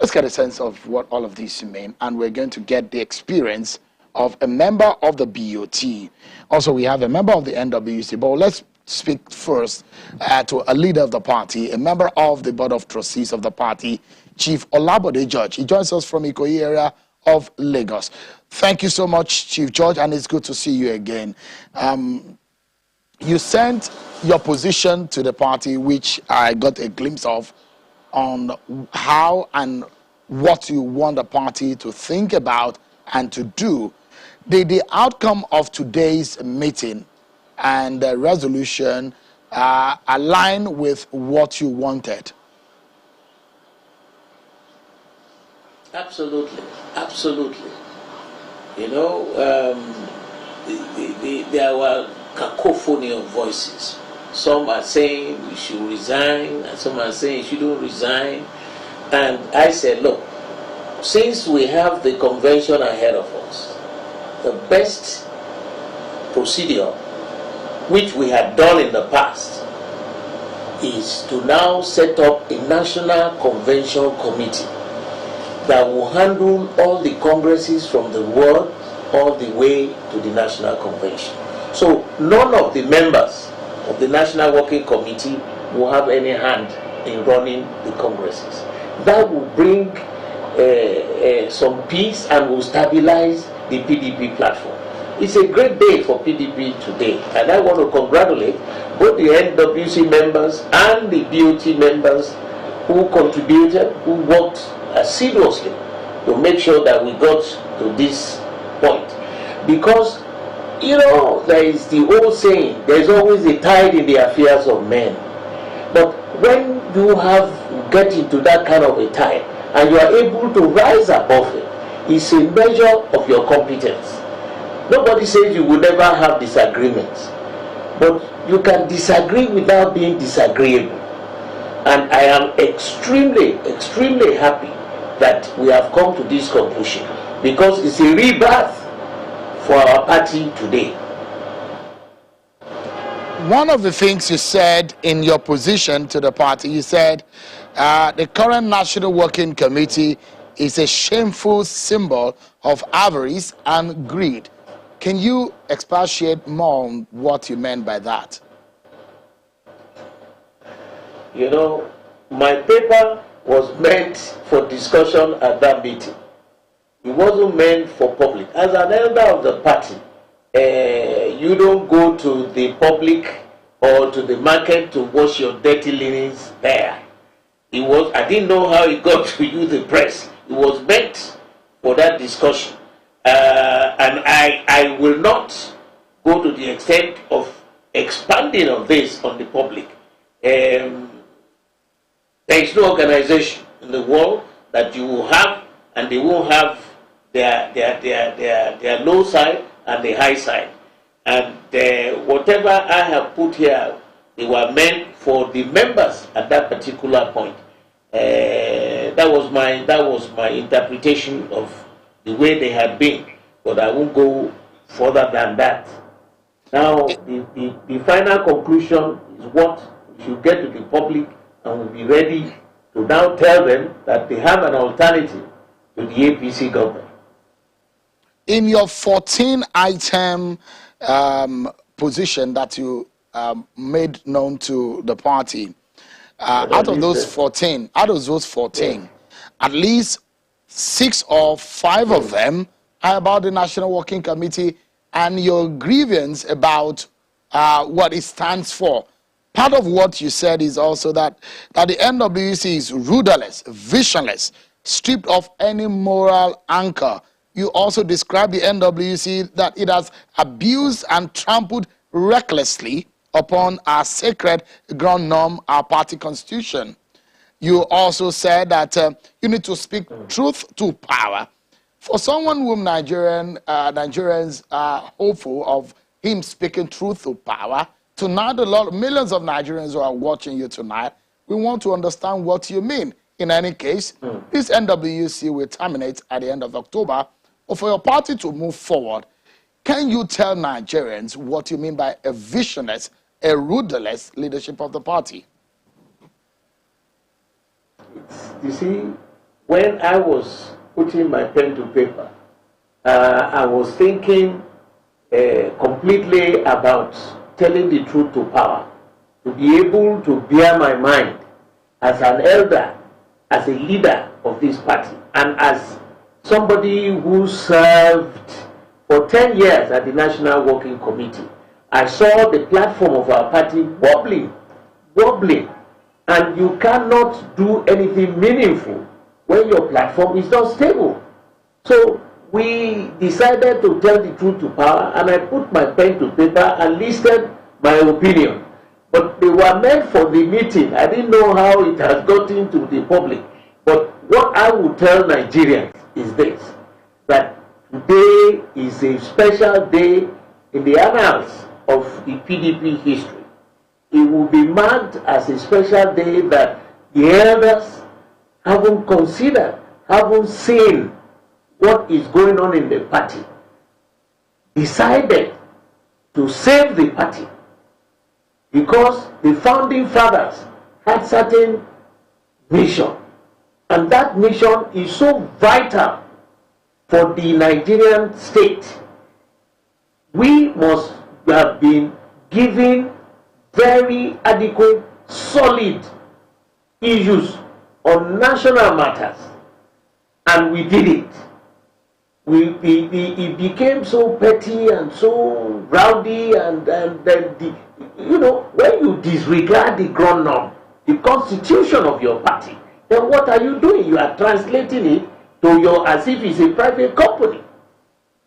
Let's get a sense of what all of these mean, and we're going to get the experience of a member of the BOT. Also, we have a member of the NWC, but let's speak first to a leader of the party, a member of the Board of Trustees of the party, Chief Bode George. He joins us from Ikoyi area of Lagos. Thank you so much, Chief George, and it's good to see you again. You sent your position to the party, which I got a glimpse of, on how and what you want the party to think about and to do. The outcome of today's meeting and the resolution align with what you wanted? Absolutely, absolutely. You know, there were cacophony of voices. Some are saying you should resign, and some are saying you shouldn't resign. And I said, look, since we have the convention ahead of us, the best procedure, which we had done in the past, is to now set up a national convention committee that will handle all the congresses from the world all the way to the national convention. So none of the members of the National Working Committee will have any hand in running the congresses. That will bring some peace and will stabilize the PDP platform. It's a great day for PDP today, and I want to congratulate both the NWC members and the BOT members who contributed, who worked assiduously to make sure that we got to this point. Because, you know, there is the old saying, there is always a tide in the affairs of men. But when you get into that kind of a tide and you are able to rise above it, it's a measure of your competence. Nobody says you will never have disagreements, but you can disagree without being disagreeable. And I am extremely, extremely happy that we have come to this conclusion, because it's a rebirth for our party today. One of the things you said in your position to the party, you said the current National Working Committee is a shameful symbol of avarice and greed. Can you expatiate more on what you meant by that? You know, my paper was meant for discussion at that meeting. It wasn't meant for public. As an elder of the party, you don't go to the public or to the market to wash your dirty linens there. I didn't know how it got to you, the press. It was meant for that discussion. And I will not go to the extent of expanding on this on the public. There is no organization in the world that you will have and they won't have their low side and the high side. And whatever I have put here, they were meant for the members at that particular point. That was my interpretation of the way they had been, but I won't go further than that. Now, the final conclusion is what we should get to the public, and we'll be ready to now tell them that they have an alternative to the APC government. In your 14-item position that you made known to the party, out of those 14, yeah, at least 6 or 5 of them are about the National Working Committee and your grievance about what it stands for. Part of what you said is also that the NWC is rudderless, visionless, stripped of any moral anchor. You also describe the NWC that it has abused and trampled recklessly upon our sacred ground norm, our party constitution. You also said that you need to speak truth to power. For someone whom Nigerians are hopeful of him speaking truth to power, tonight millions of Nigerians who are watching you tonight, we want to understand what you mean. In any case, this NWC will terminate at the end of October. But for your party to move forward, can you tell Nigerians what you mean by a visionless, a rudderless leadership of the party? You see, when I was putting my pen to paper, I was thinking completely about telling the truth to power, to be able to bear my mind as an elder, as a leader of this party, and as somebody who served for 10 years at the National Working Committee. I saw the platform of our party wobbling, and you cannot do anything meaningful when your platform is not stable. So we decided to tell the truth to power, and I put my pen to paper and listed my opinion. But they were meant for the meeting. I didn't know how it has gotten to the public. But what I would tell Nigerians is this, that today is a special day in the annals of the PDP history. It will be marked as a special day that the elders haven't considered, haven't seen what is going on in the party, decided to save the party, because the founding fathers had certain mission, and that mission is so vital for the Nigerian state. We must have been given very adequate, solid issues on national matters, and we did it. It became so petty and so rowdy, and then when you disregard the ground norm, the constitution of your party, then what are you doing? You are translating it to as if it's a private company.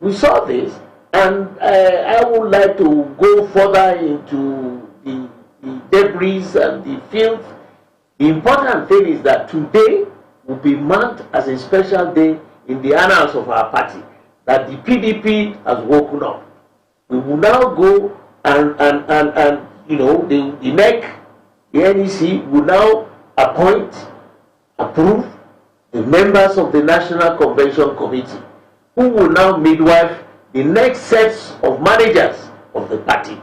We saw this, and I would like to go further into the debris and the filth. The important thing is that today will be marked as a special day in the annals of our party, that the PDP has woken up. We will now go and the NEC, the NEC will now approve the members of the National Convention Committee, who will now midwife the next sets of managers of the party.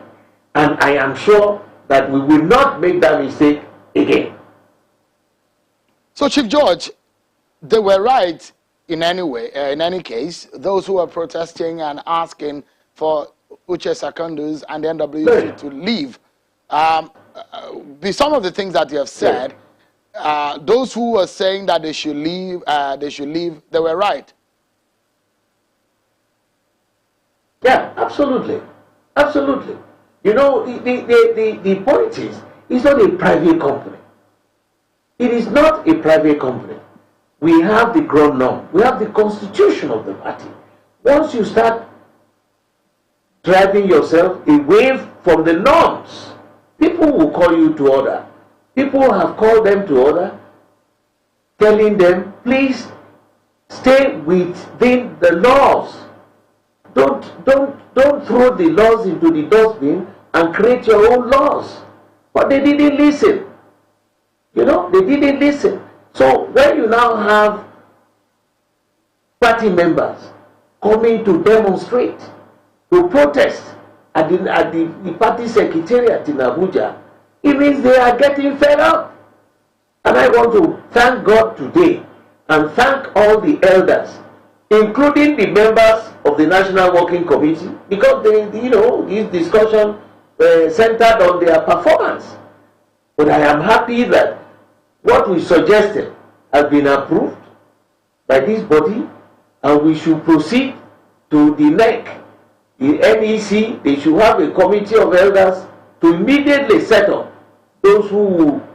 And I am sure that we will not make that mistake again. So, Chief George, they were right in any case, those who are protesting and asking for Uche Secondus and the NWC to leave. Some of the things that you have said, those who were saying that they should leave, they were right. Yeah, absolutely. Absolutely. You know, the point is, it's not a private company. It is not a private company. We have the ground norm. We have the constitution of the party. Once you start driving yourself away from the norms, people will call you to order. People have called them to order, telling them, please stay within the laws. Don't throw the laws into the dustbin and create your own laws. But they didn't listen. You know, they didn't listen. So when you now have party members coming to demonstrate, to protest at the party secretariat in Abuja, it means they are getting fed up. And I want to thank God today and thank all the elders, including the members of the National Working Committee, because this discussion centered on their performance. But I am happy that what we suggested has been approved by this body, and we should proceed to the NEC, the NEC. They should have a committee of elders to immediately set up those who will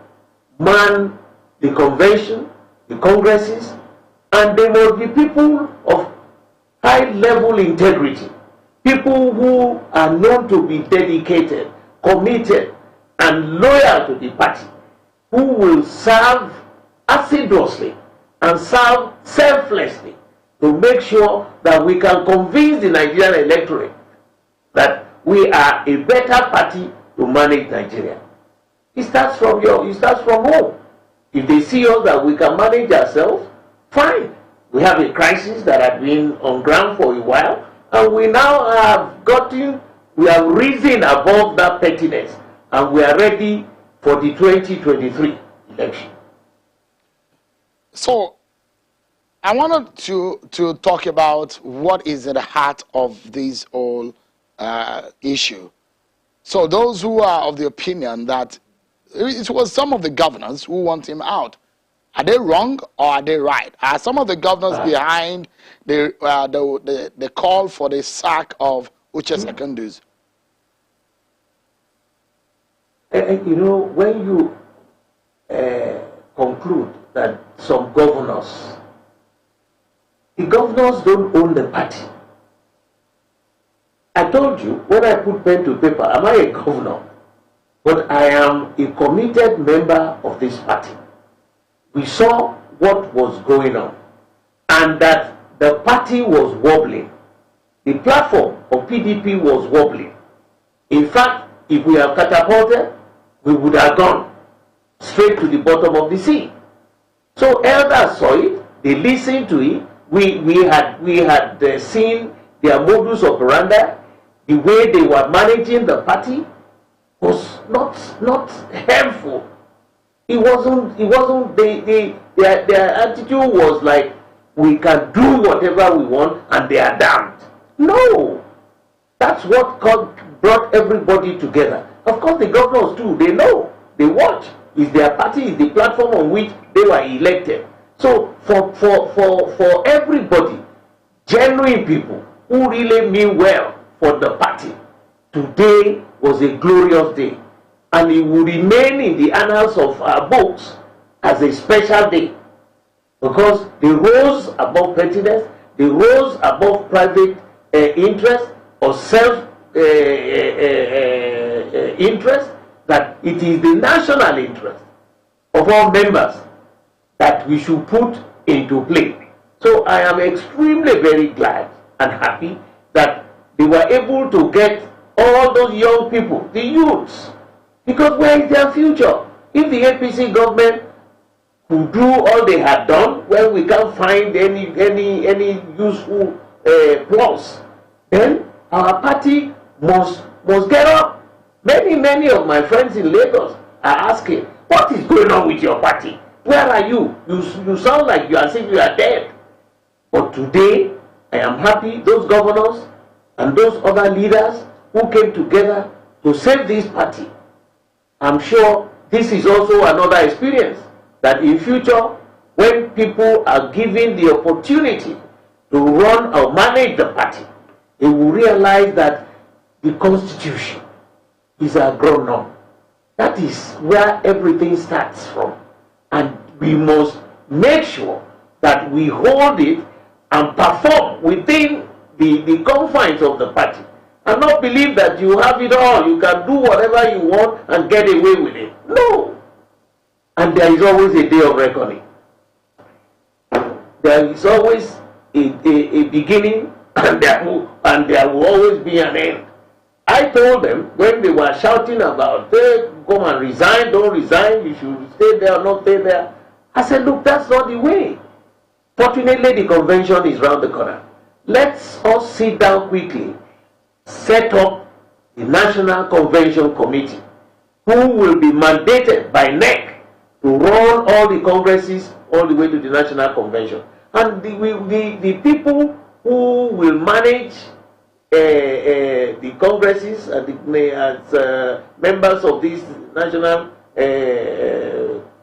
man the convention, the congresses, and they must be people of high-level integrity, people who are known to be dedicated, committed, and loyal to the party, who will serve assiduously and serve selflessly to make sure that we can convince the Nigerian electorate that we are a better party to manage Nigeria. It starts from home. If they see us that we can manage ourselves, fine. We have a crisis that has been on ground for a while, and we now we have risen above that pettiness, and we are ready for the 2023 election. So, I wanted to talk about what is at the heart of this whole issue. So those who are of the opinion that it was some of the governors who want him out, are they wrong or are they right? Are some of the governors behind the call for the sack of Uche Secondus? You know, when you conclude that some governors, the governors don't own the party. I told you, when I put pen to paper, am I a governor? But I am a committed member of this party. We saw what was going on and that the party was wobbling. The platform of PDP was wobbling. In fact, if we have catapulted, we would have gone straight to the bottom of the sea. So elders saw it, they listened to it. We had seen their modus operandi. The way they were managing the party was not helpful. It wasn't. Their attitude was like, we can do whatever we want and they are damned. No, that's what brought everybody together. Of course, the governors too. They know. They watch. Is their party, is the platform on which they were elected. So for everybody, genuine people who really mean well for the party, today was a glorious day, and it will remain in the annals of our books as a special day, because they rose above pettiness, they rose above private interest or self interest, that it is the national interest of all members that we should put into play. So I am extremely very glad and happy that they were able to get all those young people, the youths, because where is their future? If the APC government could do all they had done, well, we can't find any useful plus, then our party must get up. Many of my friends in Lagos are asking, what is going on with your party? Where are you? You sound like you are saying you are dead. But today, I am happy those governors and those other leaders who came together to save this party. I'm sure this is also another experience that in future, when people are given the opportunity to run or manage the party, they will realize that the Constitution is a grown-up. That is where everything starts from. And we must make sure that we hold it and perform within the confines of the party. And not believe that you have it all, you can do whatever you want and get away with it. No. And there is always a day of reckoning. There is always a beginning and there will always be an end. I told them when they were shouting about, hey, come and resign, don't resign, you should stay there or not stay there. I said, look, that's not the way. Fortunately, the convention is round the corner. Let's all sit down quickly, set up the National Convention Committee, who will be mandated by NEC to run all the congresses all the way to the National Convention. And the people who will manage the congresses and as members of this National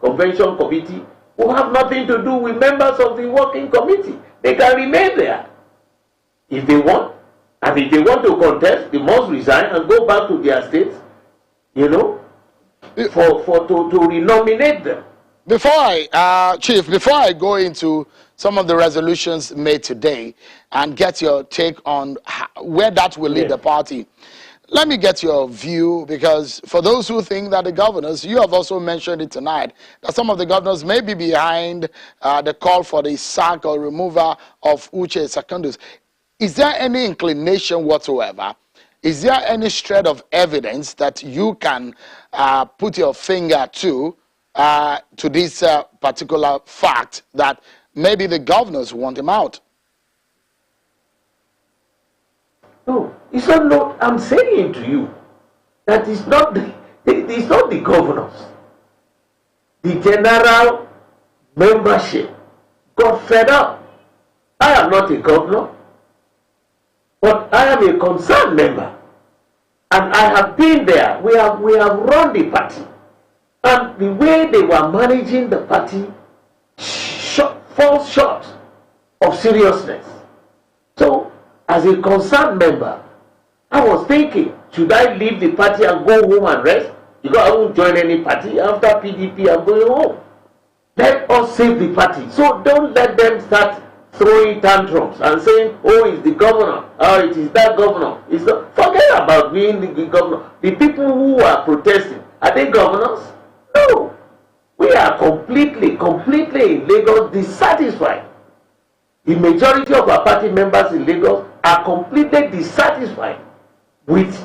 Convention Committee who have nothing to do with members of the working committee. They can remain there if they want. And if they want to contest, they must resign and go back to their states, you know, to renominate them. Chief, before I go into some of the resolutions made today and get your take on where that will lead the party, let me get your view, because for those who think that the governors, you have also mentioned it tonight, that some of the governors may be behind the call for the sack or removal of Uche Secondus. Is there any inclination whatsoever? Is there any shred of evidence that you can put your finger to this particular fact that maybe the governors want him out? No, it's not. I'm saying to you that it's not the governors. The general membership got fed up. I am not a governor, but I am a concerned member. And I have been there. We have run the party. And the way they were managing the party falls short of seriousness. So, as a concerned member, I was thinking, should I leave the party and go home and rest? Because I won't join any party. After PDP, I'm going home. Let us save the party. So don't let them start throwing tantrums and saying, oh, it's the governor, or it is that governor. It's not. Forget about being the governor. The people who are protesting, are they governors? No. We are completely in Lagos dissatisfied. The majority of our party members in Lagos are completely dissatisfied with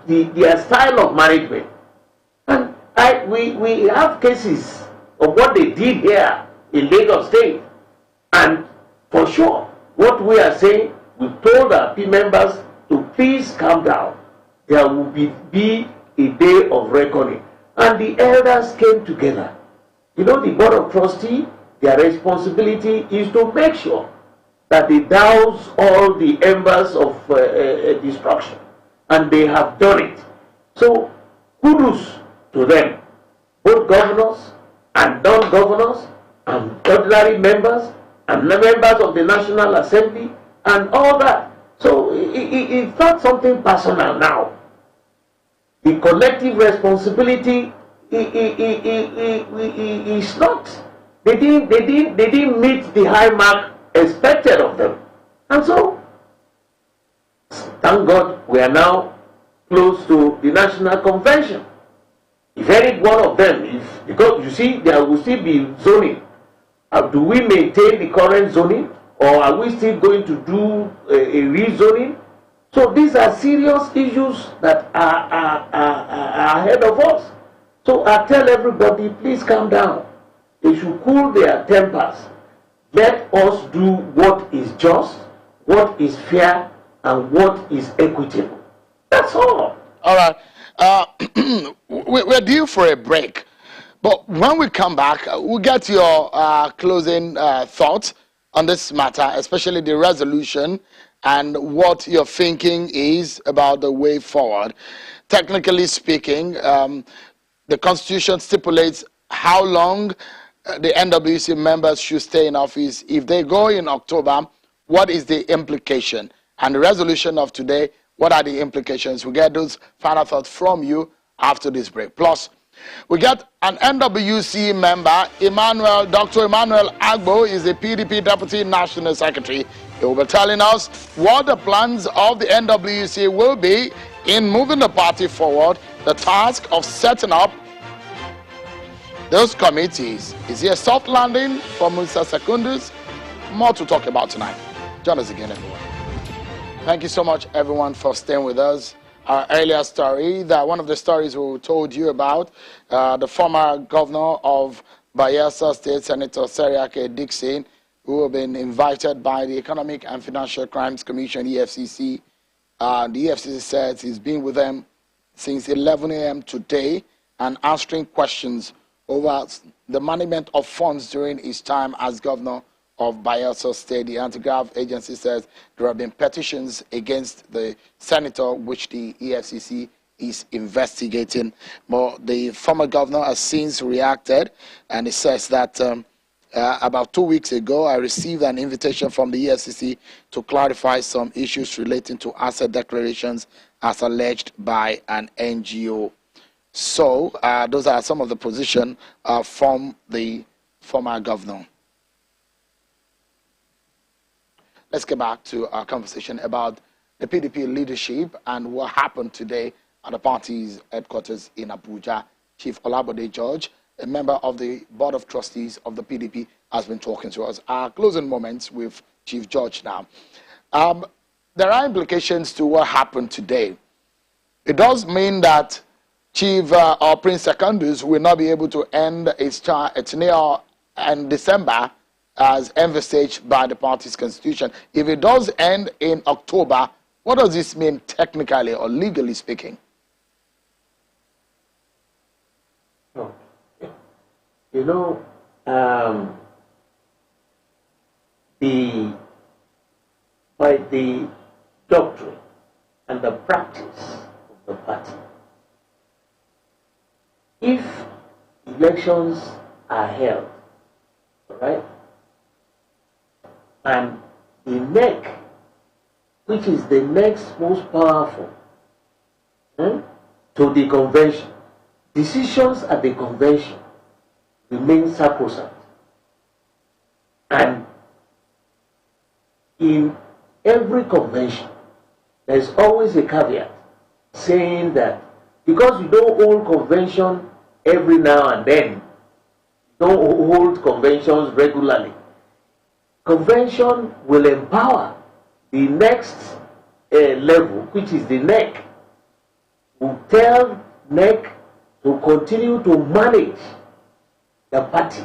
their style of management. And we have cases of what they did here in Lagos State. And for sure, what we are saying, we told our P members to please calm down. There will be a day of reckoning. And the elders came together. You know, the Board of Trustees, their responsibility is to make sure that they douse all the embers of destruction. And they have done it. So, kudos to them, both governors and non-governors and ordinary members and members of the National Assembly and all that. So it's not something personal now. The collective responsibility is not. They didn't meet the high mark expected of them, and so thank God we are now close to the National Convention. If any one of them, because you see, there will still be zoning. Do we maintain the current zoning, or are we still going to do a rezoning? So these are serious issues that are ahead of us. So I tell everybody, please calm down. They should cool their tempers. Let us do what is just, what is fair, and what is equitable. That's all. All right. We're due for a break. But when we come back, we'll get your closing thoughts on this matter, especially the resolution and what your thinking is about the way forward. Technically speaking, the Constitution stipulates how long the NWC members should stay in office. If they go in October, what is the implication? And the resolution of today, what are the implications? We'll get those final thoughts from you after this break. Plus, we get an NWC member, Dr. Emmanuel Agbo is the PDP Deputy National Secretary. He will be telling us what the plans of the NWC will be in moving the party forward, the task of setting up those committees. Is he a soft landing for Mr. Secondus? More to talk about tonight. Join us again, everyone. Thank you so much, everyone, for staying with us. Our earlier story, one of the stories we told you about, the former governor of Bayelsa State, Senator Seriake Dixon, who have been invited by the Economic and Financial Crimes Commission, EFCC. The EFCC says he's been with them since 11 a.m. today and answering questions over the management of funds during his time as governor of Bayelsa State. The anti-graft agency says there have been petitions against the senator, which the EFCC is investigating. But the former governor has since reacted, and he says that about 2 weeks ago, I received an invitation from the EFCC to clarify some issues relating to asset declarations as alleged by an NGO. So those are some of the positions from the former governor. Let's get back to our conversation about the PDP leadership and what happened today at the party's headquarters in Abuja. Chief Olabode George, a member of the Board of Trustees of the PDP, has been talking to us. Our closing moments with Chief George now. There are implications to what happened today. It does mean that Chief or Prince Secondus will not be able to end its tenure in December as envisaged by the party's constitution. If it does end in October, what does this mean technically or legally speaking? Oh, you know, the by the doctrine and the practice of the party. If elections are held, right, and the NEC, which is the next most powerful to the convention, decisions at the convention remain sacrosanct. And in every convention, there's always a caveat saying that because you don't hold convention every now and then, you don't hold conventions regularly, convention will empower the next level, which is the NEC, will tell NEC to continue to manage the party.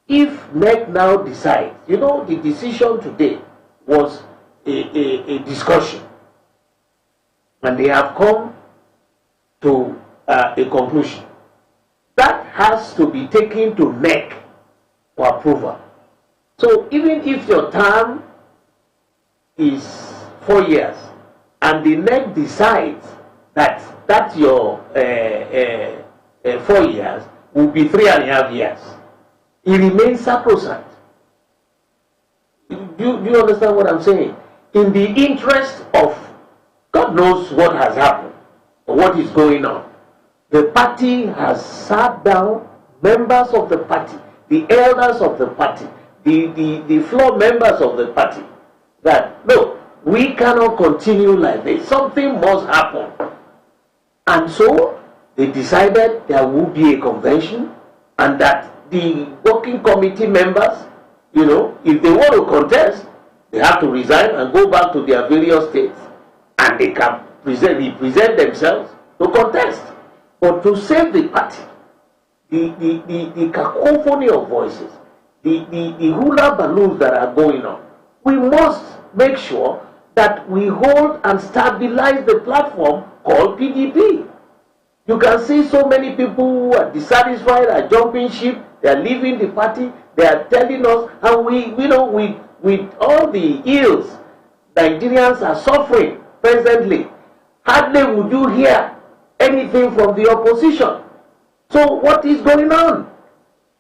If NEC now decides, the decision today was a discussion, and they have come to a conclusion. That has to be taken to NEC for approval. So even if your term is 4 years, and the NEC decides that your 4 years will be 3.5 years, it remains sacrosanct. Do you understand what I'm saying? In the interest of God knows what has happened or what is going on, the party has sat down, members of the party, the elders of the party, the floor members of the party, that no, we cannot continue like this. Something must happen. And so they decided there will be a convention, and that the working committee members, if they want to contest, they have to resign and go back to their various states, and they can represent themselves to contest. But to save the party, the cacophony of voices, the hula balloons that are going on, we must make sure that we hold and stabilize the platform called PDP. You can see so many people who are dissatisfied, are jumping ship, they are leaving the party, they are telling us, and with all the ills Nigerians are suffering presently, hardly would you hear anything from the opposition. So what is going on?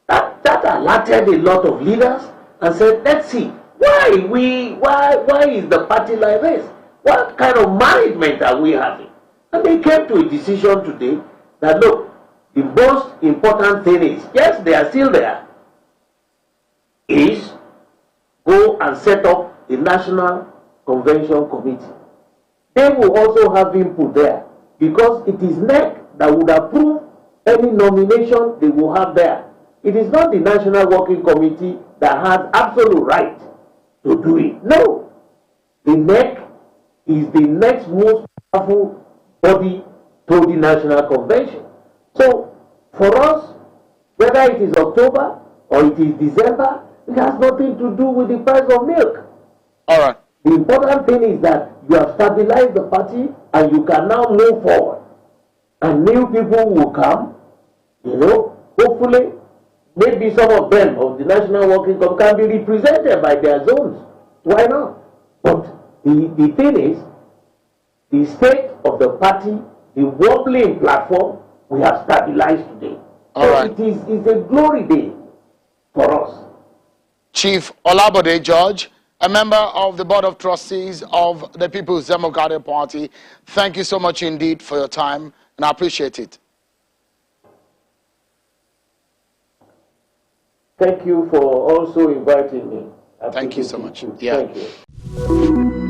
That alerted a lot of leaders and said, let's see, why is the party like this? What kind of management are we having? And they came to a decision today that look, the most important thing is, yes, they are still there, is go and set up the National Convention Committee. They will also have input there, because it is NEC that would approve any nomination they will have there. It is not the National Working Committee that has absolute right to do it. No. The NEC is the next most powerful body to the National Convention. So, for us, whether it is October or it is December, it has nothing to do with the price of milk. All right. The important thing is that you have stabilized the party and you can now move forward. And new people will come, hopefully, maybe some of them of the National Working Committee can be represented by their zones. Why not? But the thing is, the state of the party, the wobbling platform, we have stabilized today. All right. It's a glory day for us. Chief Bode George, a member of the Board of Trustees of the People's Democratic Party, thank you so much indeed for your time, and I appreciate it. Thank you for also inviting me. Thank you so much. Yeah. Thank you.